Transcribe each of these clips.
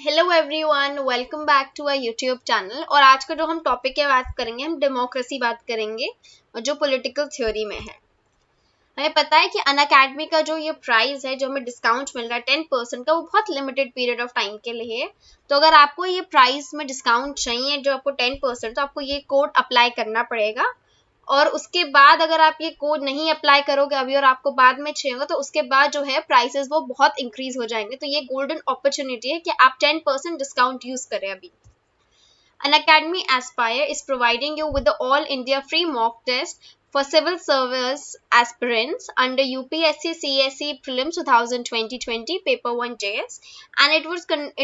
Hello everyone, welcome back to our YouTube channel. और आज का जो हम टॉपिक है बात करेंगे, हम डेमोक्रेसी बात करेंगे और जो पॉलिटिकल थ्योरी में है। हमें पता है कि अनअकैडमी का जो ये प्राइस है, जो हमें डिस्काउंट मिल रहा है 10% का, वो बहुत लिमिटेड पीरियड ऑफ टाइम के लिए है। तो अगर आपको ये प्राइस में डिस्काउंट चाहिए जो आपको 10%, तो आपको ये कोड अप्लाई करना पड़ेगा। और उसके बाद अगर आप ये कोड नहीं अप्लाई करोगे अभी और आपको बाद में चाहिए होगा, तो उसके बाद जो है प्राइसेस वो बहुत इंक्रीज हो जाएंगे। तो ये गोल्डन अपॉर्चुनिटी है कि आप 10% डिस्काउंट यूज करें अभी। Unacademy Aspire is providing you with the All India free mock test for civil service aspirants under UPSC CSE Prelims 2020 Paper 1 JS, and it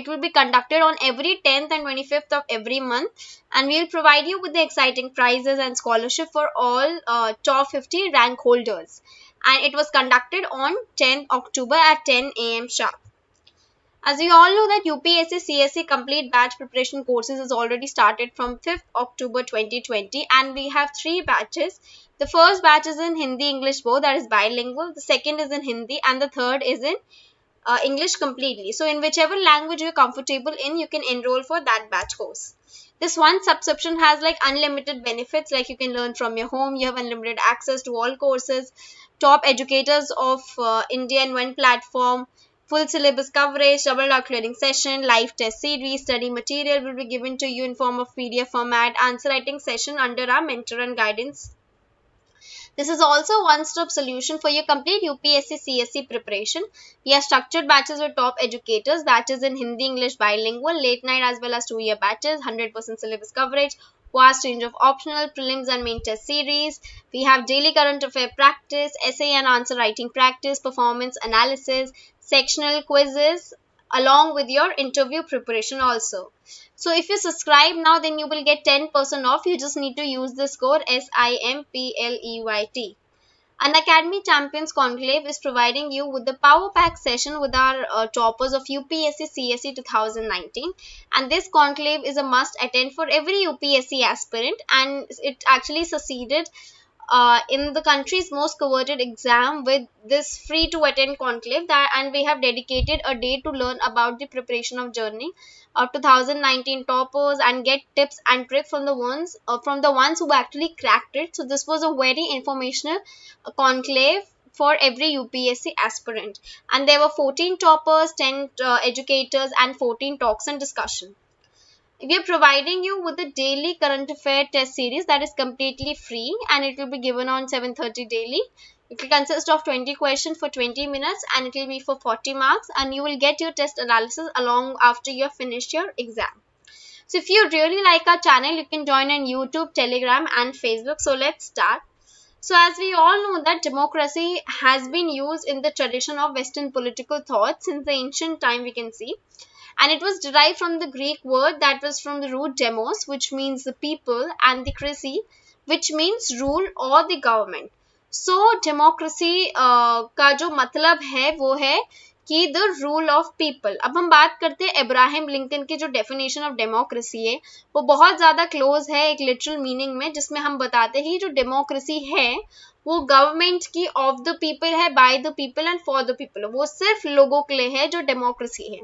will be conducted on every 10th and 25th of every month, and we will provide you with the exciting prizes and scholarship for all top 50 rank holders. And it was conducted on 10th October at 10 a.m. sharp. As we all know that UPSC CSE complete batch preparation courses is already started from 5th October 2020, and we have 3 batches. The first batch is in Hindi English both, that is bilingual. The second is in Hindi, and the third is in English completely. So in whichever language you're comfortable in, you can enroll for that batch course. This one subscription has like unlimited benefits, like you can learn from your home, you have unlimited access to all courses, top educators of India in one platform, full syllabus coverage, double doubt clearing session, live test series, study material will be given to you in form of PDF format, answer writing session under our mentor and guidance. This is also a one-stop solution for your complete UPSC CSE preparation. We have structured batches with top educators, batches in Hindi English bilingual, late night as well as 2-year batches, 100% syllabus coverage, vast range of optional prelims and main test series. We have daily current affair practice, essay and answer writing practice, performance analysis, sectional quizzes, along with your interview preparation also. So if you subscribe now, then you will get 10% off. You just need to use this code SIMPLEYT. Unacademy Champions Conclave is providing you with the Power Pack session with our toppers of UPSC CSE 2019, and this conclave is a must attend for every UPSC aspirant, and it actually succeeded in the country's most coveted exam with this free to attend conclave and we have dedicated a day to learn about the preparation of journey of 2019 toppers and get tips and tricks from the ones who actually cracked it. So this was a very informational conclave for every UPSC aspirant, and there were 14 toppers, 10 educators, and 14 talks and discussion. We are providing you with a daily current affair test series that is completely free, and it will be given on 7:30 daily. It will consist of 20 questions for 20 minutes, and it will be for 40 marks, and you will get your test analysis along after you have finished your exam. So if you really like our channel, you can join on YouTube, Telegram, and Facebook. So let's start. So as we all know that democracy has been used in the tradition of Western political thought since the ancient time, we can see, and it was derived from the Greek word that was from the root demos, which means the people, and the cracy, which means rule or the government. So democracy का जो मतलब है वो है कि the rule of people. अब हम बात करते हैं इब्राहिम लिंकन की जो डेफिनेशन ऑफ डेमोक्रेसी है, वो बहुत ज़्यादा क्लोज है एक लिटरल मीनिंग में, जिसमें हम बताते हैं जो डेमोक्रेसी है वो गवर्नमेंट की ऑफ द पीपल है, by the people and for the people. वो सिर्फ लोगों के लिए है जो डेमोक्रेसी है.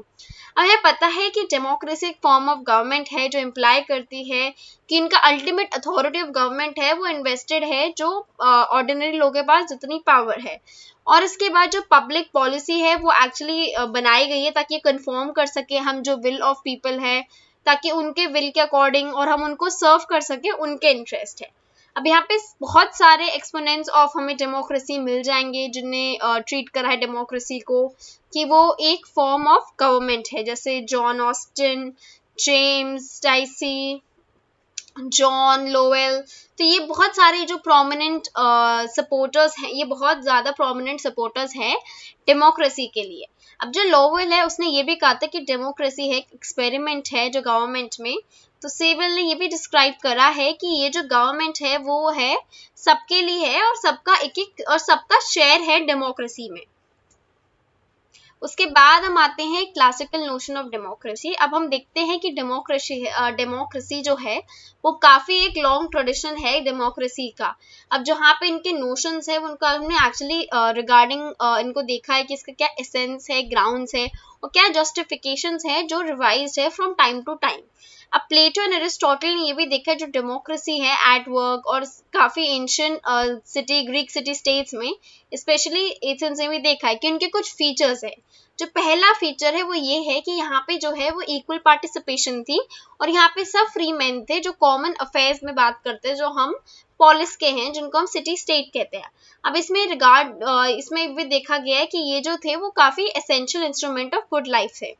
अब हमें पता है कि डेमोक्रेसी एक फॉर्म ऑफ गवर्नमेंट है जो इम्प्लाई करती है कि इनका अल्टीमेट अथॉरिटी ऑफ गवर्नमेंट है वो इन्वेस्टेड है जो ऑर्डिनरी लोगों के पास जितनी पावर है. और इसके बाद जो पब्लिक पॉलिसी है वो एक्चुअली बनाई गई है ताकि कंफर्म कर सके हम जो विल ऑफ पीपल है, ताकि उनके विल के अकॉर्डिंग और हम उनको सर्व कर सके, उनके इंटरेस्ट है. अब यहाँ पे बहुत सारे एक्सपोनेंट्स ऑफ हमें डेमोक्रेसी मिल जाएंगे जिन्हें ट्रीट करा है डेमोक्रेसी को कि वो एक फॉर्म ऑफ गवर्नमेंट है, जैसे जॉन ऑस्टिन, जेम्स टाइसी, जॉन लोवेल. तो ये बहुत सारे जो प्रोमिनेंट सपोर्टर्स हैं, ये बहुत ज़्यादा प्रोमिनेंट सपोर्टर्स हैं डेमोक्रेसी के लिए. अब जो लोवेल है उसने ये भी कहा था कि डेमोक्रेसी है एक एक्सपेरिमेंट है जो गवर्नमेंट में. तो सेवेल ने ये भी डिस्क्राइब करा है कि ये जो गवर्नमेंट है वो है सबके लिए है और सबका एक एक और सबका शेयर है डेमोक्रेसी में. उसके बाद हम आते हैं क्लासिकल नोशन ऑफ डेमोक्रेसी। अब हम देखते हैं कि डेमोक्रेसी जो है वो काफी एक लॉन्ग ट्रेडिशन है डेमोक्रेसी का। अब जहाँ पे इनके नोशंस है उनका हमने एक्चुअली रिगार्डिंग इनको देखा है कि इसका क्या एसेंस है, ग्राउंड्स है और क्या जस्टिफिकेशंस है जो रिवाइज्ड है फ्रॉम टाइम टू टाइम। अब प्लेटो एंड एरिस्टोटल ने ये भी देखा है जो डेमोक्रेसी है एट वर्क और काफी ancient city Greek city states में, स्पेशली एथेंस में भी देखा है कि उनके कुछ फीचर्स है। जो पहला फीचर है वो ये है कि यहाँ पे जो है वो इक्वल पार्टिसिपेशन थी और यहाँ पे सब फ्री मैन थे जो कॉमन अफेयर्स में बात करते हैं, जो हम पॉलिस के हैं, जिनको हम सिटी स्टेट कहते हैं। अब इसमें भी देखा गया है कि ये जो थे वो काफी essential instrument of good life है।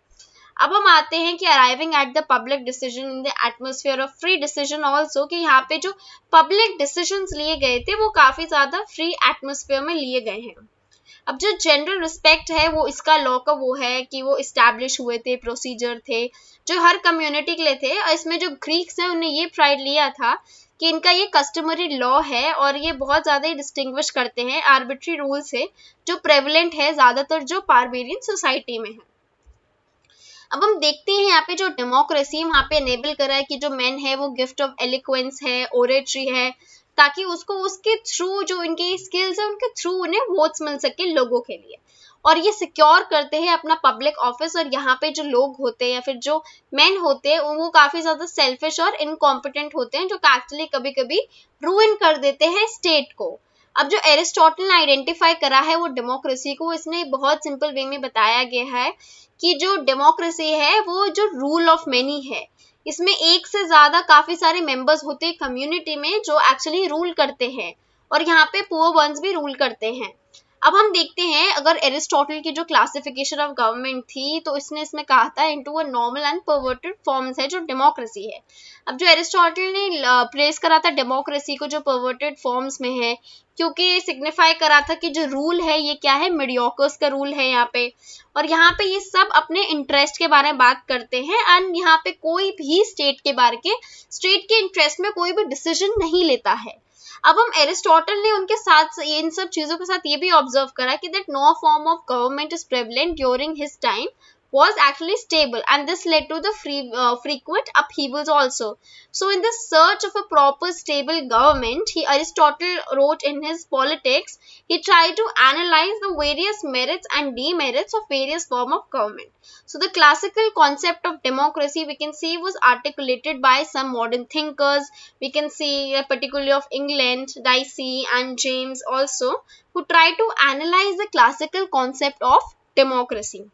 अब हम आते हैं कि arriving at the public decision in the atmosphere of free decision also, कि यहाँ पे जो पब्लिक डिसीजंस लिए गए थे वो काफी ज्यादा फ्री एटमॉस्फेयर में लिए गए हैं। अब जो जनरल रिस्पेक्ट है वो इसका लॉ का वो है कि वो इस्टेब्लिश हुए थे, प्रोसीजर थे जो हर कम्युनिटी के लिए थे। और इसमें जो ग्रीक्स हैं उन्होंने ये प्राइड लिया था कि इनका ये कस्टमरी लॉ है और ये बहुत ज़्यादा ही डिस्टिंग्विश करते हैं आर्बिट्री रूल से जो प्रेवलेंट है ज़्यादातर जो बारबेरियन सोसाइटी में है। अब हम देखते हैं यहाँ पे जो डेमोक्रेसी वहाँ पे एनेबल करा है कि जो मैन है वो गिफ्ट ऑफ एलिक्वेंस है, ओरेटरी है, ताकि उसको उसके थ्रू जो इनके स्किल्स है उनके थ्रू उन्हें वोट्स मिल सके लोगों के लिए। और ये सिक्योर करते हैं अपना पब्लिक ऑफिस। और यहाँ पे जो लोग होते हैं या फिर जो मैन होते हैं वो काफी ज्यादा सेल्फिश और इनकॉम्पिटेंट होते हैं जो एक्चुअली कभी कभी रूइन कर देते हैं स्टेट को। अब जो एरिस्टोटल ने आइडेंटिफाई करा है वो डेमोक्रेसी को, इसने बहुत सिंपल वे में बताया गया है कि जो डेमोक्रेसी है वो जो रूल ऑफ मेनी है। इसमें एक से ज्यादा काफी सारे मेंबर्स होते हैं कम्युनिटी में जो एक्चुअली रूल करते हैं और यहाँ पे पुअर वंस भी रूल करते हैं। अब हम देखते हैं अगर एरिस्टोटल की जो क्लासिफिकेशन ऑफ गवर्नमेंट थी तो इसने इसमें कहा था into a normal and perverted forms है जो डेमोक्रेसी है। अब जो एरिस्टोटल ने प्लेस करा था डेमोक्रेसी को जो परवर्टेड फॉर्म्स में है, क्योंकि सिग्निफाई करा था कि जो रूल है ये क्या है, मीडियोकर्स का रूल है यहाँ पे। और यहाँ पे ये सब अपने इंटरेस्ट के बारे में बात करते हैं एंड यहाँ पे कोई भी स्टेट के इंटरेस्ट में कोई भी डिसीजन नहीं लेता है। अब हम एरिस्टोटल ने उनके साथ इन सब चीजों के साथ ये भी ऑब्जर्व करा कि that no form of government is prevalent during his time was actually stable, and this led to the frequent upheavals also. So in the search of a proper stable government, Aristotle wrote in his Politics, he tried to analyze the various merits and demerits of various form of government. So the classical concept of democracy we can see was articulated by some modern thinkers. We can see particularly of England, Dicey and James also, who tried to analyze the classical concept of democracy.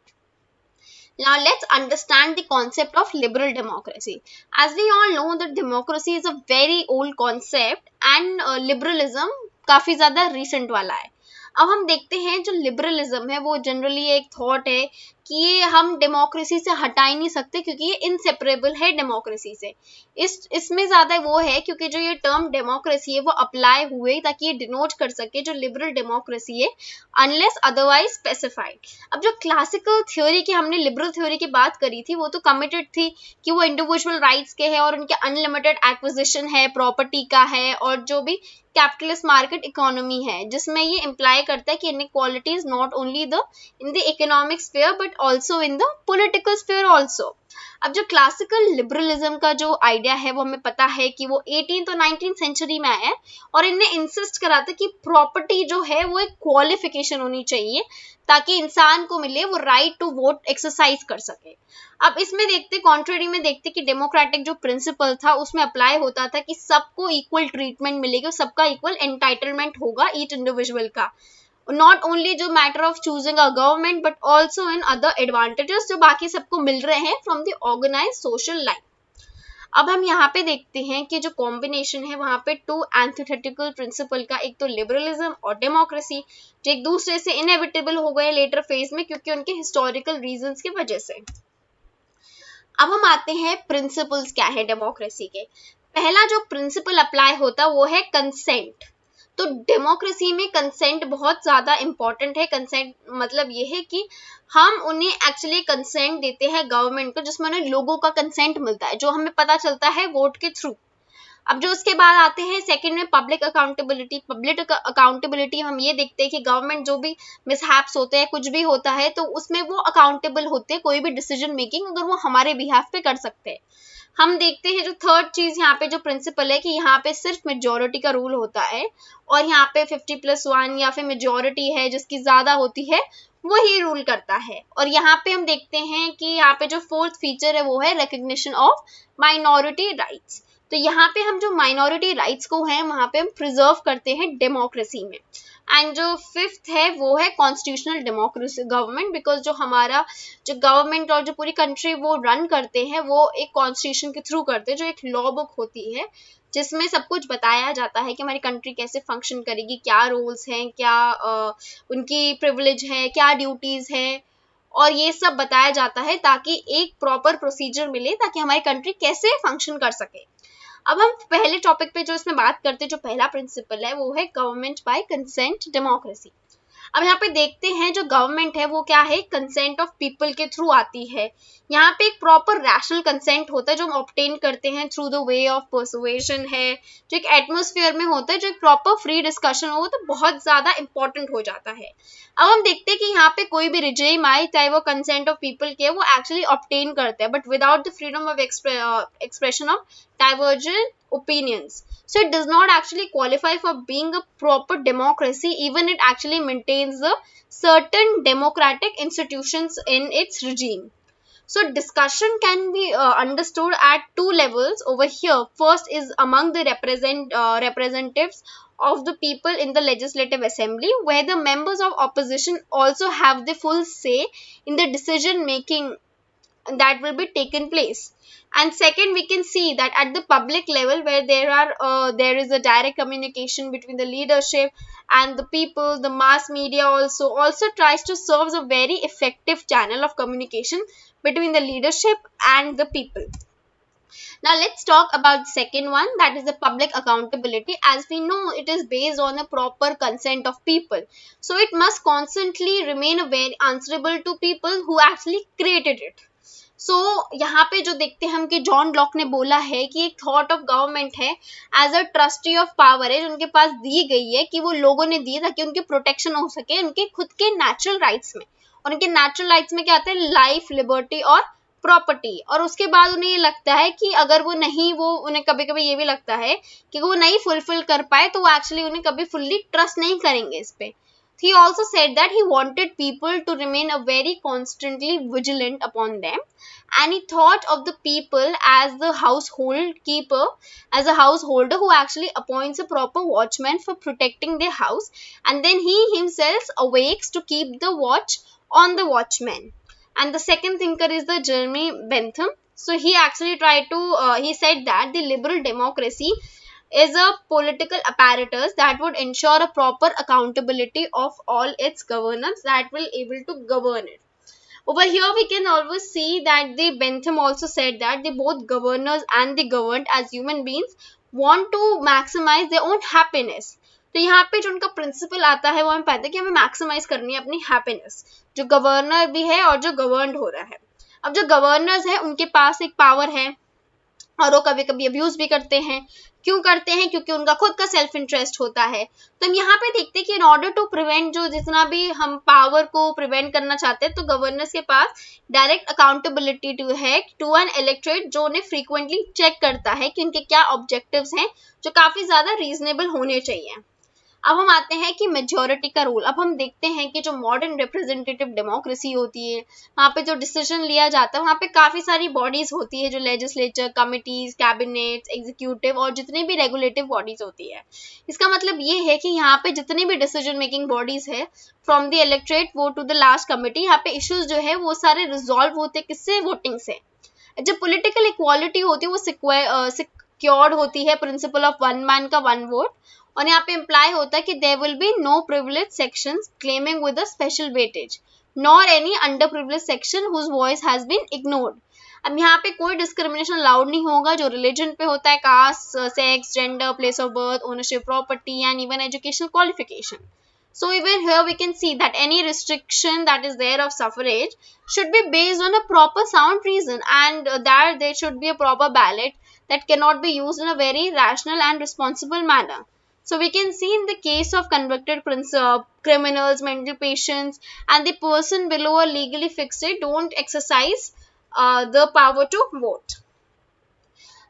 Now let's understand the concept of liberal democracy. As we all know that democracy is a very old concept and liberalism काफी ज़्यादा recent वाला है। अब हम देखते हैं जो liberalism है वो जनरली एक थॉट है कि ये हम डेमोक्रेसी से हटा ही नहीं सकते क्योंकि ये इनसेपरेबल है डेमोक्रेसी से। इसमें ज़्यादा वो है क्योंकि जो ये टर्म डेमोक्रेसी है वो अप्लाई हुए ताकि ये डिनोट कर सके जो लिबरल डेमोक्रेसी है अनलेस अदरवाइज स्पेसिफाइड। अब जो क्लासिकल थ्योरी की हमने लिबरल थ्योरी की बात करी थी वो तो कमिटेड थी कि वो इंडिविजुअल राइट्स के है और उनके अनलिमिटेड एक्विजिशन है, प्रॉपर्टी का है और जो भी कैपिटलिस्ट मार्केट इकोनॉमी है जिसमें ये इम्प्लाई करता है कि inequality is not only the in the economic sphere but also in the political sphere also. अब जो क्लासिकल लिबरलिज्म का जो आइडिया है वो हमें पता है कि वो 18th और 19th सेंचुरी में आया है और इनने इंसिस्ट करा था कि प्रॉपर्टी जो है वो एक क्वालिफिकेशन होनी चाहिए ताकि इंसान को मिले वो राइट टू वोट एक्सरसाइज कर सके। अब इसमें देखते कॉन्ट्रेरी में देखते कि डेमोक्रेटिक जो प्रिंसिपल था उसमें अप्लाई होता था कि सबको इक्वल ट्रीटमेंट मिलेगा, सबका इक्वल एंटाइटलमेंट होगा ईच इंडिविजुअल का, नॉट ओनली जो matter of choosing a government but also in other advantages जो बाकी सबको मिल रहे हैं from the organise social life. अब हम यहाँ पे देखते हैं कि जो कॉम्बिनेशन है वहाँ पे टू एंथेटिकल प्रिंसिपल का, एक तो लिबरलिज्म और डेमोक्रेसी, जो एक दूसरे से इनएविटेबल हो गए लेटर फेज में क्योंकि उनके हिस्टोरिकल रीजंस की वजह से। अब हम आते हैं प्रिंसिपल्स क्या है डेमोक्रेसी के। पहला जो प्रिंसिपल अप्लाई होता है वो है कंसेंट। तो डेमोक्रेसी में कंसेंट बहुत ज़्यादा इंपॉर्टेंट है। कंसेंट मतलब ये है कि हम उन्हें एक्चुअली कंसेंट देते हैं गवर्नमेंट को जिसमें उन्हें लोगों का कंसेंट मिलता है जो हमें पता चलता है वोट के थ्रू। अब जो उसके बाद आते हैं सेकंड में पब्लिक अकाउंटेबिलिटी। पब्लिक अकाउंटेबिलिटी हम ये देखते हैं कि गवर्नमेंट जो भी मिसहैप्स होते हैं, कुछ भी होता है, तो उसमें वो अकाउंटेबल होते हैं, कोई भी डिसीजन मेकिंग अगर वो हमारे बिहाफ पे कर सकते हैं। हम देखते हैं जो थर्ड चीज यहाँ पे जो प्रिंसिपल है कि यहाँ पे सिर्फ मेजोरिटी का रूल होता है, और यहाँ पे 50+1 या फिर मेजोरिटी है जिसकी ज्यादा होती है वही रूल करता है। और यहाँ पे हम देखते हैं कि यहाँ पे जो फोर्थ फीचर है वो है रिकग्निशन ऑफ माइनॉरिटी राइट्स। तो यहाँ पे हम जो माइनॉरिटी राइट्स को है वहां पे हम प्रिजर्व करते हैं डेमोक्रेसी में। एंड जो फिफ्थ है वो है कॉन्स्टिट्यूशनल डेमोक्रेसी गवर्नमेंट, बिकॉज जो हमारा जो गवर्नमेंट और जो पूरी कंट्री वो रन करते हैं वो एक कॉन्स्टिट्यूशन के थ्रू करते हैं, जो एक लॉ बुक होती है जिसमें सब कुछ बताया जाता है कि हमारी कंट्री कैसे फंक्शन करेगी, क्या रूल्स हैं, क्या उनकी प्रिविलेज है, क्या ड्यूटीज है, और ये सब बताया जाता है ताकि एक प्रॉपर प्रोसीजर मिले ताकि हमारी कंट्री कैसे फंक्शन कर सके। अब हम पहले टॉपिक पे जो इसमें बात करते हैं, जो पहला प्रिंसिपल है वो है गवर्नमेंट बाय कंसेंट डेमोक्रेसी। अब यहाँ पे देखते हैं जो गवर्नमेंट है वो क्या है, कंसेंट ऑफ पीपल के थ्रू आती है। यहाँ पे एक प्रॉपर रैशनल कंसेंट होता है जो हम ऑब्टेन करते हैं through the way of persuasion है, जो एक एटमोस्फेयर में होता है, जो एक प्रॉपर फ्री डिस्कशन हो तो बहुत ज्यादा इंपॉर्टेंट हो जाता है। अब हम देखते हैं कि यहाँ पे कोई भी रिजेम आए चाहे वो कंसेंट ऑफ पीपल के वो एक्चुअली ऑब्टेन करते हैं, but without the freedom of expression of divergent opinions. So it does not actually qualify for being a proper democracy, even it actually maintains the certain democratic institutions in its regime. So discussion can be understood at two levels over here. First is among the representatives of the people in the legislative assembly, where the members of opposition also have the full say in the decision making that will be taken place. And second, we can see that at the public level where there is a direct communication between the leadership and the people, the mass media also tries to serve as a very effective channel of communication between the leadership and the people. Now let's talk about the second one, that is the public accountability. As we know, it is based on a proper consent of people, so it must constantly remain very answerable to people who actually created it. सो यहाँ पे जो देखते हैं हम कि John Locke ने बोला है कि एक थॉट ऑफ गवर्नमेंट है as a trustee of power है जो उनके पास दी गई है, कि वो लोगों ने दी ताकि उनके प्रोटेक्शन हो सके उनके खुद के नेचुरल राइट्स में। और उनके नेचुरल राइट्स में क्या आते हैं, लाइफ, लिबर्टी और प्रॉपर्टी। और उसके बाद उन्हें ये लगता है कि अगर वो नहीं, वो उन्हें कभी कभी ये भी लगता है कि वो नहीं फुलफिल कर पाए तो वो एक्चुअली उन्हें कभी फुल्ली ट्रस्ट नहीं करेंगे इस पे। He also said that he wanted people to remain a very constantly vigilant upon them, and he thought of the people as the household keeper, as a householder who actually appoints a proper watchman for protecting their house, and then he himself awakes to keep the watch on the watchman. And the second thinker is the Jeremy Bentham. So he actually tried to he said that the liberal democracy is a political apparatus that would ensure a proper accountability of all its governance that will able to govern it. Over here we can always see that the Bentham also said that the both governors and the governed as human beings want to maximize their own happiness. तो यहाँ पे जो उनका principal आता है वो हमें पता है कि हमें मैक्सिमाइज करनी है अपनी हैप्पीनेस, जो गवर्नर भी है और जो गवर्नड हो रहा है। अब जो गवर्नर्स है उनके पास एक पावर है और वो कभी कभी अब्यूज भी करते हैं। क्यों करते हैं? क्योंकि उनका खुद का सेल्फ इंटरेस्ट होता है। तो हम यहाँ पे देखते हैं कि इन ऑर्डर टू प्रिवेंट, जो जितना भी हम पावर को प्रिवेंट करना चाहते हैं तो गवर्नर्स के पास direct accountability to an electorate, जो उन्हें फ्रीक्वेंटली चेक करता है कि उनके क्या ऑब्जेक्टिव्स हैं जो काफी ज्यादा रीजनेबल होने चाहिए। अब हम आते हैं कि मेजोरिटी का रोल। अब हम देखते हैं कि जो मॉडर्न रिप्रेजेंटेटिव डेमोक्रेसी होती है वहाँ पे जो डिसीजन लिया जाता है वहाँ पे काफ़ी सारी बॉडीज होती है, जो लेजिस्लेचर, कमिटीज, कैबिनेट, एग्जीक्यूटिव और जितनी भी रेगुलेटिव बॉडीज होती है। इसका मतलब ये है कि यहाँ पे जितनी भी डिसीजन मेकिंग बॉडीज है फ्रॉम द इलेक्टोरेट वो टू द लास्ट कमिटी, यहाँ पे इश्यूज जो है वो सारे रिजॉल्व होते हैं किससे? वोटिंग से। जब पॉलिटिकल इक्वालिटी होती है वो सिक्योर्ड होती है प्रिंसिपल ऑफ वन मैन का वन वोट, और यहाँ पे इम्प्लाई होता है कि there will be no privilege sections claiming with a special weightage nor any under privilege section whose voice has been ignored. अब यहाँ पे कोई डिस्क्रिमिनेशन अलाउड नहीं होगा जो रिलीजन पे होता है, caste, sex, gender, place of birth, ownership property and even educational qualification. So even here we can see that any restriction that is there of suffrage should be based on a proper sound reason, and that there should be a proper ballot that cannot be used in a very rational and responsible manner. So we can see in the case of convicted criminals, mental patients, and the person below a legally fixed age don't exercise the power to vote.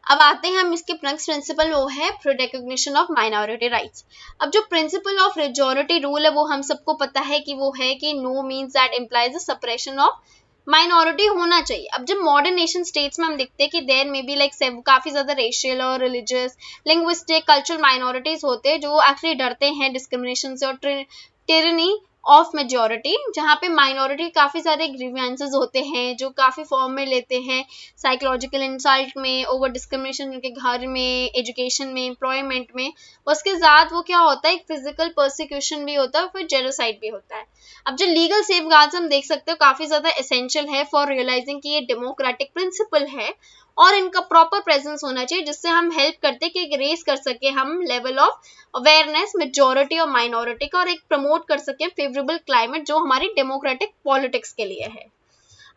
अब आते हैं हम इसके next principle, वो है recognition of minority rights. अब जो principle of majority rule है वो हम सबको पता है कि वो है कि no means that implies the suppression of minority होना चाहिए. अब जब मॉडर्न नेशन स्टेट्स में हम देखते हैं कि देयर मे बी लाइक काफी ज्यादा रेशियल और रिलीजियस, लिंग्विस्टिक, कल्चरल माइनॉरिटीज होते हैं जो एक्चुअली डरते हैं डिस्क्रिमिनेशन से और टिरनी ऑफ मेजोरिटी, जहाँ पे माइनॉरिटी काफ़ी सारे ग्रीवेंसेस होते हैं जो काफ़ी फॉर्म में लेते हैं, साइकोलॉजिकल इंसल्ट में, ओवर डिस्क्रिमिनेशन उनके घर में, एजुकेशन में, एम्प्लॉयमेंट में. उसके साथ वो क्या होता है, एक फिजिकल परसिक्यूशन भी होता है, फिर जेनोसाइड भी होता है. अब जो लीगल सेफगार्ड्स हम देख सकते हो काफ़ी ज़्यादा एसेंशियल है फॉर रियलाइजिंग कि ये डेमोक्रेटिक प्रिंसिपल है और इनका प्रॉपर प्रेजेंस होना चाहिए, जिससे हम हेल्प करते कि रेस कर सके हम लेवल ऑफ अवेयरनेस मेजॉरिटी और माइनॉरिटी का, और एक प्रमोट कर सके फेवरेबल क्लाइमेट जो हमारी डेमोक्रेटिक पॉलिटिक्स के लिए है.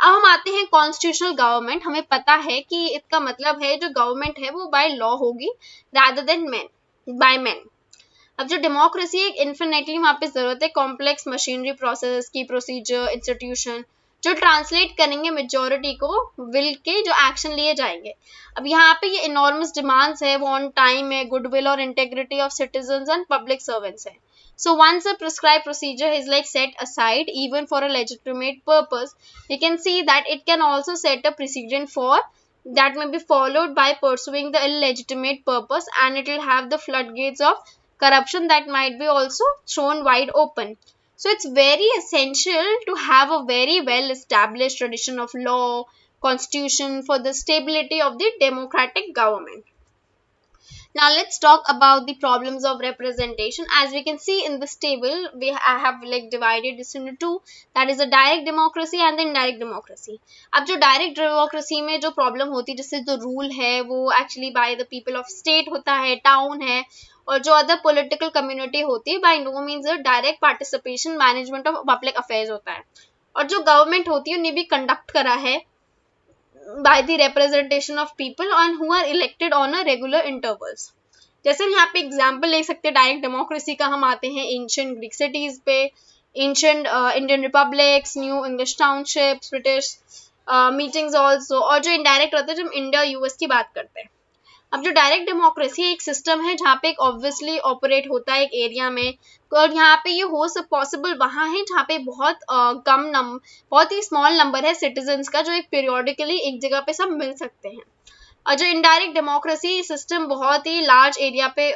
अब हम आते हैं कॉन्स्टिट्यूशनल गवर्नमेंट. हमें पता है कि इसका मतलब है जो गवर्नमेंट है वो बाय लॉ होगी रादर देन बाय मैन. अब जो डेमोक्रेसी एक इन्फिनेटली वहाँ पे जरूरत है कॉम्प्लेक्स मशीनरी प्रोसेस की, प्रोसीजर, इंस्टीट्यूशन जो ट्रांसलेट करेंगे मेजोरिटी को विल के जो एक्शन लिए जाएंगे. अब यहाँ पे ये इनॉर्मस डिमांड्स है वो ऑन टाइम है, गुडविल और integrity of citizens and public servants है. So once a prescribed procedure is like set aside even for a legitimate purpose, we can see that it can also set a precedent for that may be followed by pursuing the illegitimate purpose, and it will have the floodgates of corruption that might be also thrown wide open. So it's very essential to have a very well established tradition of law, constitution for the stability of the democratic government. Now let's talk about the problems of representation. As we can see in this table, I have like divided this into two, that is the direct democracy and the indirect democracy. अब जो direct democracy में जो problem होती है, जिससे जो rule है वो actually by the people of state होता है, town है, और जो अदर पॉलिटिकल कम्युनिटी होती है by no means direct participation management of public affairs होता है. और जो गवर्नमेंट होती है उन्हें भी कंडक्ट करा है by the representation of people on who are elected on a regular intervals. जैसे हम यहाँ पे एग्जाम्पल ले सकते हैं डायरेक्ट डेमोक्रेसी का, हम आते हैं एंशियंट ग्रीक सिटीज पे, ancient Indian republics, new English townships, British meetings also. और जो इनडायरेक्ट होता है जब इंडिया यूएस की बात करते हैं. अब जो डायरेक्ट डेमोक्रेसी एक सिस्टम है जहाँ पे एक ऑब्वियसली ऑपरेट होता है एक एरिया में, और यहाँ पे ये हो सब पॉसिबल वहाँ है जहाँ पे बहुत ही स्मॉल नंबर है सिटीजन्स का जो एक पीरियोडिकली एक जगह पे सब मिल सकते हैं. और जो इनडायरेक्ट डेमोक्रेसी सिस्टम बहुत ही लार्ज एरिया पे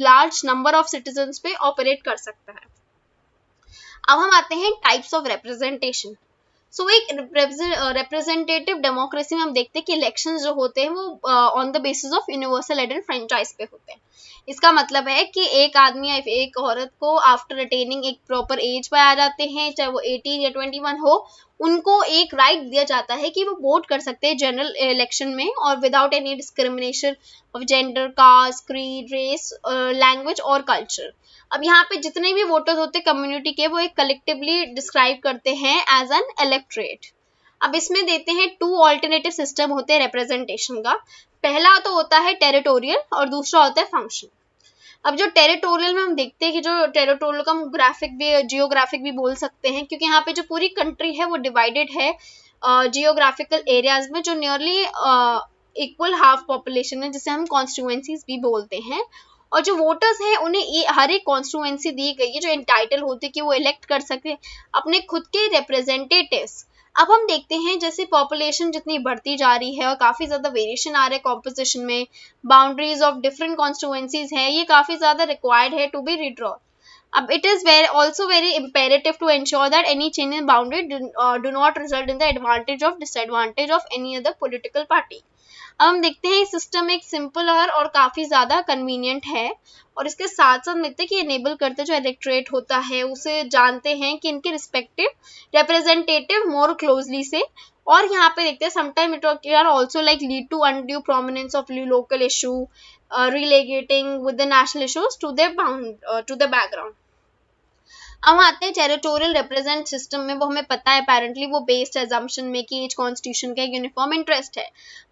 लार्ज नंबर ऑफ सिटीजन्स पे ऑपरेट कर सकता है. अब हम आते हैं टाइप्स ऑफ रिप्रेजेंटेशन. सो एक रिप्रेजेंटेटिव डेमोक्रेसी में हम देखते हैं कि इलेक्शंस जो होते हैं वो on the basis of universal adult franchise पे होते हैं. इसका मतलब है कि एक आदमी या एक औरत को आफ्टर अटेनिंग एक प्रॉपर एज पे आ जाते हैं, चाहे वो 18 या 21 हो, उनको एक राइट दिया जाता है कि वो वोट कर सकते हैं जनरल इलेक्शन में और without any discrimination of gender, caste, creed, race, language और कल्चर. अब यहाँ पे जितने भी वोटर्स होते हैं कम्युनिटी के वो एक कलेक्टिवली डिस्क्राइब करते हैं एज एन इलेक्टोरेट. अब इसमें देते हैं टू ऑल्टरनेटिव सिस्टम होते हैं रिप्रेजेंटेशन का. पहला तो होता है टेरिटोरियल और दूसरा होता है फंक्शन. अब जो टेरिटोरियल में हम देखते हैं कि जो टेरिटोरियल का हम ग्राफिक भी जियोग्राफिक भी बोल सकते हैं, क्योंकि यहाँ पे जो पूरी कंट्री है वो डिवाइडेड है जियोग्राफिकल एरियाज में जो नियरली इक्वल हाफ पॉपुलेशन है, जिसे हम कॉन्स्टिट्यूएंसीज भी बोलते हैं. और जो वोटर्स हैं उन्हें हर एक कॉन्स्टिट्यूएंसी दी गई है जो एंटाइटल होते हैं कि वो इलेक्ट कर सके अपने खुद के रिप्रेजेंटेटिव्स. अब हम देखते हैं जैसे पॉपुलेशन जितनी बढ़ती जा रही है और काफ़ी ज़्यादा वेरिएशन आ रहा है कॉम्पोजिशन में, बाउंड्रीज ऑफ डिफरेंट कॉन्स्टिट्यूएंसीज है, ये काफ़ी ज़्यादा रिक्वायर्ड है टू बी रिड्रॉ. अब it is also very imperative to ensure that any change in boundary do not result in the advantage or disadvantage of any other political party. अब हम देखते हैं सिस्टम एक सिंपल और काफ़ी ज़्यादा कन्वीनियंट है, और इसके साथ साथ देखते हैं कि इनेबल करते जो इलेक्टोरेट होता है उसे जानते हैं कि इनके रिस्पेक्टिव रिप्रेजेंटेटिव मोर क्लोजली से. और यहाँ पे देखते हैं sometime it can also like lead to undue prominence of local issue, relegating with the national issues to the background. अब आते हैं टेरिटोरियल रिप्रेजेंट सिस्टम में। वो हमें पता है अपेरेंटली वो बेस्ड एजम्पशन में कि एच कॉन्स्टिट्यूशन का एक यूनिफॉर्म इंटरेस्ट है,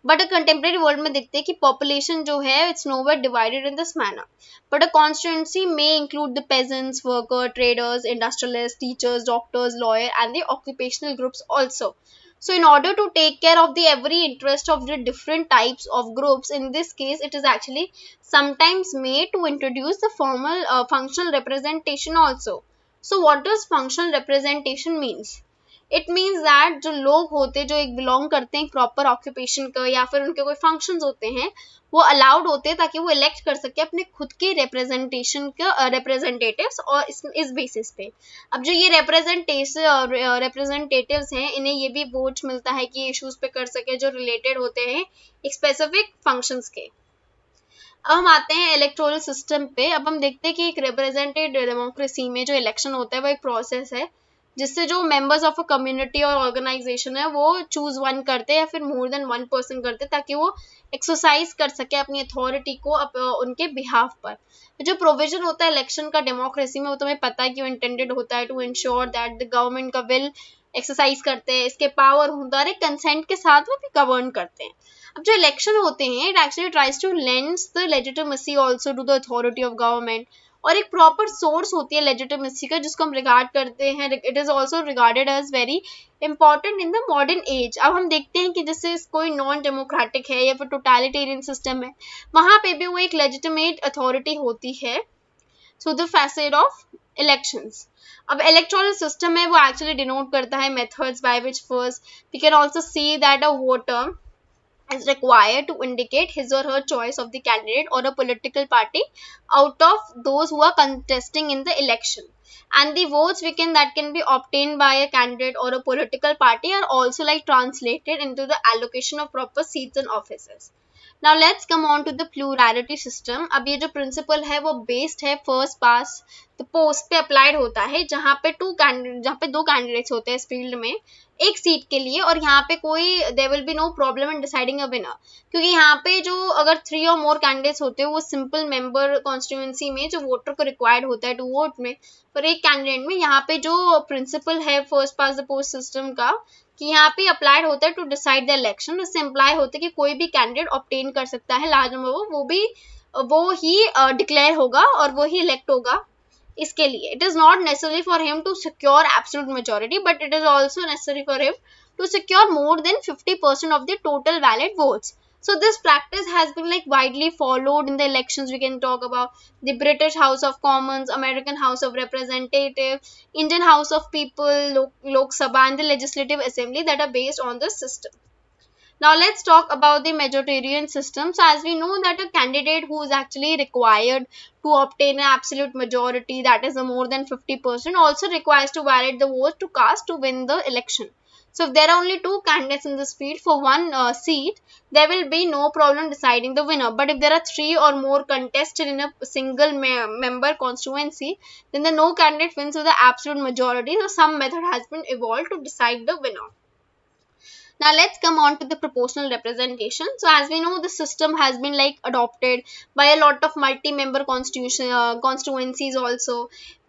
बट अ कंटेम्प्रेरी वर्ल्ड में देखते हैं कि पॉपुलेशन जो है it's nowhere divided in this manner, but a constituency may include the pageants, worker, traders, industrialists, teachers, doctors, lawyer and the occupational groups also. So in order to take care of the every interest of the different types of groups, in this case it is actually sometimes made to introduce the formal functional representation also. So what does functional representation means? It means that जो लोग होते जो एक belong करते हैं proper occupation का या फिर उनके कोई फंक्शंस होते हैं वो अलाउड होते हैं ताकि वो इलेक्ट कर सके अपने खुद के रिप्रेजेंटेशन का रिप्रेजेंटेटिव्स, और इस बेसिस पे अब जो ये रिप्रेजेंटेटिव्स हैं इन्हें ये भी वोट मिलता है कि इश्यूज पे कर सके जो रिलेटेड होते हैं एक स्पेसिफिक फंक्शंस के। अब हम आते हैं इलेक्टोरल सिस्टम पे। अब हम देखते हैं कि एक रिप्रेजेंटेटिव डेमोक्रेसी में जो इलेक्शन होता है वो एक प्रोसेस है जिससे जो मेंबर्स ऑफ अ कम्युनिटी और ऑर्गेनाइजेशन है वो चूज वन करते हैं या फिर मोर देन वन पर्सन करते हैं ताकि वो एक्सरसाइज कर सके अपनी अथॉरिटी को उनके बिहाफ पर। जो प्रोविजन होता है इलेक्शन का डेमोक्रेसी में वो तुम्हें पता है कि वो इंटेंडेड होता है to ensure that the government का विल एक्सरसाइज करते हैं, इसके पावर होता है कंसेंट के साथ वो भी गवर्न करते हैं। अब जो इलेक्शन होते हैं it actually tries to lens the legitimacy also to the authority of government, और एक प्रॉपर सोर्स होती है लेजिटिमेसी का जिसको हम रिगार्ड करते हैं, it is also regarded as very important in the modern age. अब हम देखते हैं कि जैसे कोई नॉन डेमोक्रेटिक है या फिर टोटलिटेरियन सिस्टम है वहां पे भी वो एक लेजिटिमेट अथॉरिटी होती है through the facet of elections. अब इलेक्टोरल सिस्टम है वो एक्चुअली डिनोट करता है methods by which first we can also see that a voter is required to indicate his or her choice of the candidate or a political party out of those who are contesting in the election, and the votes that can be obtained by a candidate or a political party are also like translated into the allocation of proper seats and offices. Now let's come on to the plurality system. अब ये जो principle है वो based है first past the post पे applied होता है जहाँ पे दो candidates होते हैं इस field में एक सीट के लिए, और यहाँ पे कोई there will be no problem in deciding a winner, क्योंकि यहाँ पे जो अगर 3 or more candidates होते हैं वो simple member constituency में जो वोटर को required होता है to vote में पर एक कैंडिडेट में, यहाँ पे जो प्रिंसिपल है first pass the post system का कि यहाँ पे अप्लाइड होता है टू डिसाइड द इलेक्शन, उससे इम्प्लाई होता है कि कोई भी कैंडिडेट ऑब्टेन कर सकता है लार्ज नंबर, वो ही डिक्लेयर होगा और वो ही इलेक्ट होगा। इसके लिए it is not necessary for him to secure absolute majority, but it is also necessary for him to secure more than 50% of the total valid votes. So this practice has been like widely followed in the elections. We can talk about the British House of Commons, American House of Representatives, Indian House of People, Lok Sabha and the Legislative Assembly that are based on this system. Now let's talk about the majoritarian system. So as we know that a candidate who is actually required to obtain an absolute majority, that is a more than 50%, also requires to validate the vote to cast to win the election. So if there are only 2 candidates in this field for one seat, there will be no problem deciding the winner. But if there are 3 or more contested in a single member constituency, then the no candidate wins with the absolute majority. So some method has been evolved to decide the winner. Now let's come on to the proportional representation. So as we know, the system has been like adopted by a lot of multi-member constituencies also.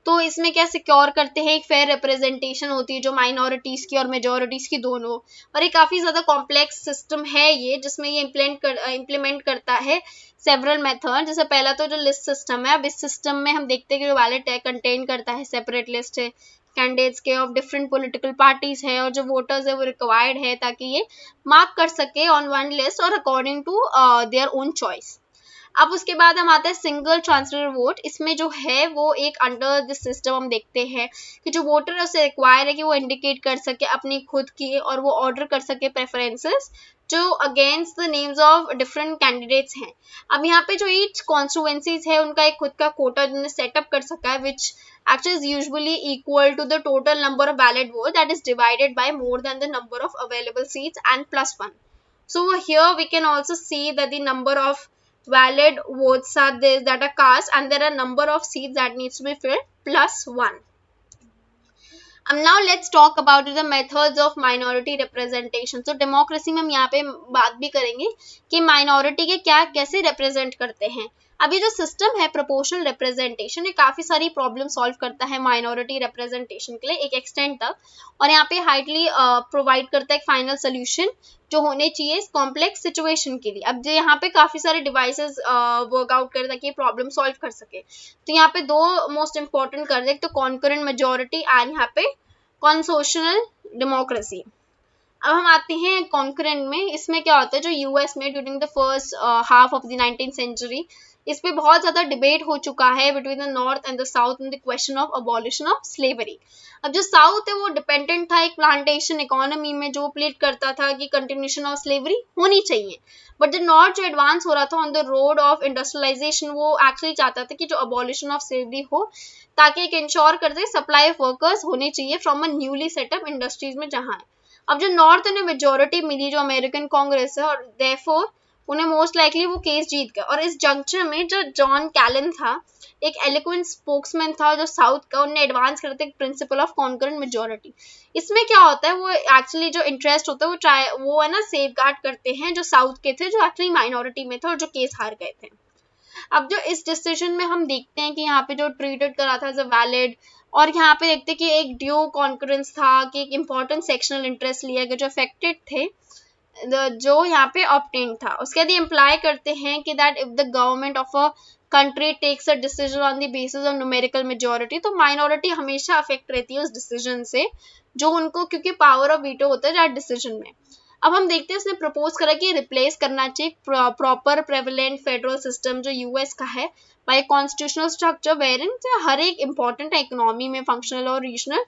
तो इसमें क्या secure करते हैं एक fair representation होती है जो minorities की और मेजॉरिटीज की दोनों, और ये काफी ज्यादा कॉम्प्लेक्स सिस्टम है ये जिसमें ये इम्प्लीमेंट करता है सेवरल मेथड। जैसे पहला तो जो लिस्ट सिस्टम है, अब इस सिस्टम में हम देखते हैं कि जो बैलेट है कंटेन करता है सेपरेट लिस्ट है कैंडिडेट्स के ऑफ डिफरेंट पॉलिटिकल पार्टीज है, और जो वोटर्स है वो रिक्वायर्ड है ताकि ये मार्क कर सके ऑन वन लिस्ट और according to their own choice. अब उसके बाद हम आते हैं सिंगल ट्रांसफर वोट। इसमें जो है वो एक अंडर दिस सिस्टम हम देखते हैं कि जो वोटर है उसे रिक्वायर है कि वो इंडिकेट कर सके अपनी खुद की और वो ऑर्डर कर सके प्रेफरेंसेस जो against the names of different candidates हैं। अब यहाँ पे जो ईच कॉन्स्टिट्यूएंसीज है उनका एक खुद का कोटा जिन्हें सेटअप कर सका है विच actually is usually equal to the total number of valid votes that is divided by more than the number of available seats and plus 1. So here we can also see that the number of valid votes are there that are cast and there are number of seats that needs to be filled plus 1. Now let's talk about the methods of minority representation. So democracy में हम यहाँ पे बात भी करेंगे कि minority के क्या कैसे represent करते हैं। अब ये जो सिस्टम है प्रोपोर्शनल रिप्रेजेंटेशन, ये काफी सारी प्रॉब्लम सॉल्व करता है माइनॉरिटी रिप्रेजेंटेशन के लिए एक एक्सटेंट तक, और यहाँ पे हाइटली प्रोवाइड करता है एक फाइनल सोल्यूशन जो होने चाहिए इस कॉम्प्लेक्स सिचुएशन के लिए। अब जो यहाँ पे काफी सारे डिवाइसेस वर्कआउट करे ताकि प्रॉब्लम सॉल्व कर सके, तो यहाँ पे दो मोस्ट इंपॉर्टेंट कर दे, एक तो कॉन्करेंट मेजोरिटी एंड यहाँ पे कॉन्स्टिट्यूशनल डेमोक्रेसी। अब हम आते हैं कॉन्करेंट में। इसमें क्या होता है, जो यूएस में during the first half of the 19th century, इस पे बहुत ज्यादा डिबेट हो चुका है between the north and the south in the question of abolition of slavery. अब जो साउथ है वो डिपेंडेंट था एक प्लांटेशन इकोनॉमी में, जो प्लीड करता था कि कंटिन्यूशन ऑफ स्लेवरी होनी चाहिए, बट द नॉर्थ जो एडवांस हो रहा था on the road of industrialisation, वो एक्चुअली चाहता था कि जो अबॉलिशन ऑफ स्लेवरी हो, ताकि एक इंश्योर करते सप्लाई ऑफ वर्कर्स होने चाहिए from a newly setup industries में जहाँ है। अब जो नॉर्थ ने मेजोरिटी मिली जो अमेरिकन कांग्रेस है, और देयरफॉर उन्हें मोस्ट लाइकली वो केस जीत गया। और इस जंक्चर में जो जॉन कैलन था, एक एलोक्वेंट स्पोक्समैन था जो साउथ का, उन्हें एडवांस करते एक प्रिंसिपल ऑफ कॉन्करेंट मेजोरिटी। इसमें क्या होता है, वो एक्चुअली जो इंटरेस्ट होता है वो है ना सेफगार्ड करते हैं जो साउथ के थे, जो एक्चुअली माइनॉरिटी में थे और जो केस हार गए थे। अब जो इस डिसीजन में हम देखते हैं कि यहाँ पे जो ट्रीटेड करा था एज अ वैलिड, और यहाँ पे देखते हैं कि एक ड्यू कॉन्करेंस था, कि एक इम्पॉर्टेंट सेक्शनल इंटरेस्ट लिया गया जो अफेक्टेड थे, जो यहाँ पे ऑब्टेन था। उसके बाद इम्प्लाई करते हैं कि that if the government of a country takes a decision on the basis of numerical majority, तो माइनॉरिटी हमेशा अफेक्ट रहती है उस डिसीजन से, जो उनको क्योंकि पावर ऑफ वीटो होता है दैट डिसीजन में। अब हम देखते हैं उसने प्रपोज करा कि रिप्लेस करना चाहिए प्रॉपर प्रेवलेंट फेडरल सिस्टम जो यूएस का है बाय कॉन्स्टिट्यूशनल स्ट्रक्चर वेयरिन हर एक इम्पॉर्टेंट इकोनॉमी में फंक्शनल और regional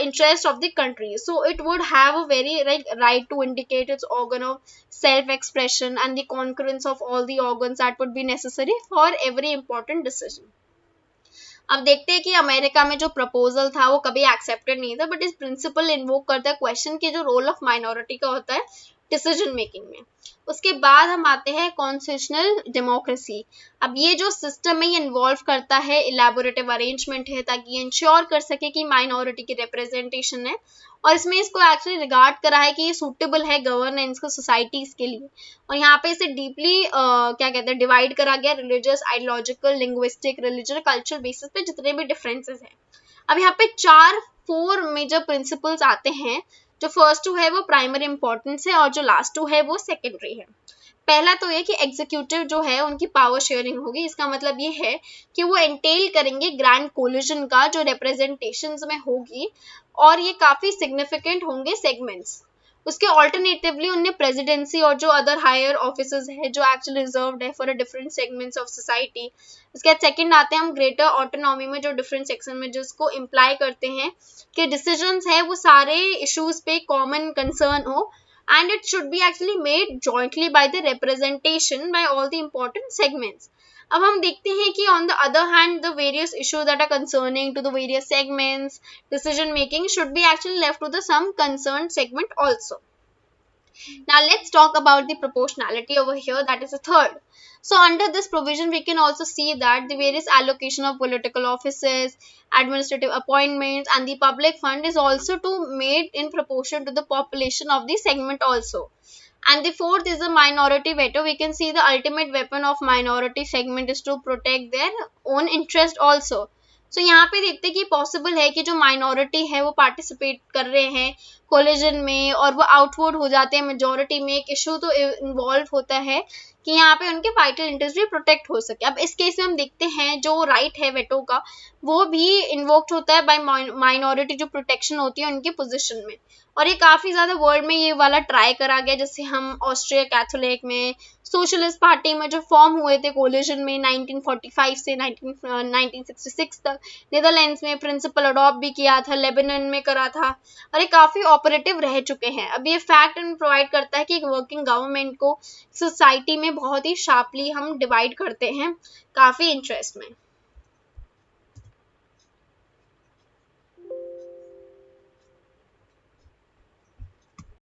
interest of the country, so it would have a very right to indicate its organ of self expression and the concurrence of all the organs that would be necessary for every important decision. अब देखते हैं कि America में जो proposal था वो कभी accepted नहीं था, बट इस प्रिंसिपल इन्वोक करता है क्वेश्चन के जो रोल ऑफ माइनॉरिटी का होता है डिसीजन मेकिंग में। उसके बाद हम आते हैं कॉन्स्टिट्यूशनल डेमोक्रेसी। अब ये जो सिस्टम है ये इन्वॉल्व करता है इलेबोरेटिव अरेंजमेंट है, ताकि ये इंश्योर कर सके कि माइनॉरिटी की रिप्रेजेंटेशन है, और इसमें इसको एक्चुअली रिगार्ड करा है कि ये सूटेबल है गवर्नेंस को सोसाइटीज के लिए। और यहाँ पे इसे डीपली क्या कहते हैं डिवाइड करा गया religious, ideological, linguistic, religion, cultural basis पे जितने भी डिफरेंसेस हैं। अब यहाँ पे 4 मेजर प्रिंसिपल्स आते हैं। जो फर्स्ट 2 है वो प्राइमरी इंपॉर्टेंस है, और जो लास्ट 2 है वो सेकेंडरी है। पहला तो ये कि एग्जीक्यूटिव जो है उनकी पावर शेयरिंग होगी। इसका मतलब ये है कि वो एंटेल करेंगे ग्रैंड कोलिजन का जो रिप्रेजेंटेशंस में होगी, और ये काफी सिग्निफिकेंट होंगे सेगमेंट्स। उसके ऑल्टरनेटिवली उन्हें प्रेसिडेंसी और जो अदर हायर ऑफिसर्स है जो एक्चुअली रिजर्व्ड है for different segments of society. उसके बाद सेकंड आते हैं हम ग्रेटर ऑटोनॉमी में, जो डिफरेंट सेक्शन में जिसको इम्प्लाई करते हैं कि डिसीजंस है वो सारे इश्यूज पे कॉमन कंसर्न हो, and it should be actually made jointly by the representation by all the important segments. अब हम देखते हैं कि on the other hand the various issues that are concerning to the various segments decision making should be actually left to the some concerned segment also. Now let's talk about the proportionality over here, that is the third. So under this provision we can also see that the various allocation of political offices, administrative appointments and the public fund is also to made in proportion to the population of the segment also. And the fourth is the minority veto. We can see the ultimate weapon of minority segment is to protect their own interest also. So यहाँ पे देखते हैं कि possible है कि जो minority है वो पार्टिसिपेट कर रहे हैं कोलिजन में, और वो आउटवर्ड हो जाते हैं मेजोरिटी में। एक इशू तो इन्वॉल्व होता है कि यहाँ पे उनके वाइटल इंटरेस्ट भी प्रोटेक्ट हो सके। अब इस केस में हम देखते हैं जो राइट है वेटो का वो भी इन्वोक्ड होता है बाय माइनॉरिटी, जो प्रोटेक्शन होती है उनके पोजीशन में। और ये काफी ज्यादा वर्ल्ड में ये वाला ट्राई करा गया, जैसे हम ऑस्ट्रिया कैथोलिक में, सोशलिस्ट पार्टी में जो फॉर्म हुए थे कोलिजन में 1945 से 1966 तक, नीदरलैंड्स में प्रिंसिपल अडॉप्ट भी किया था, लेबनान में करा था, और ये काफी ऑपरेटिव रह चुके हैं। अब ये फैक्ट प्रोवाइड करता है कि एक वर्किंग गवर्नमेंट को सोसाइटी में बहुत ही शार्पली हम डिवाइड करते हैं काफी इंटरेस्ट में।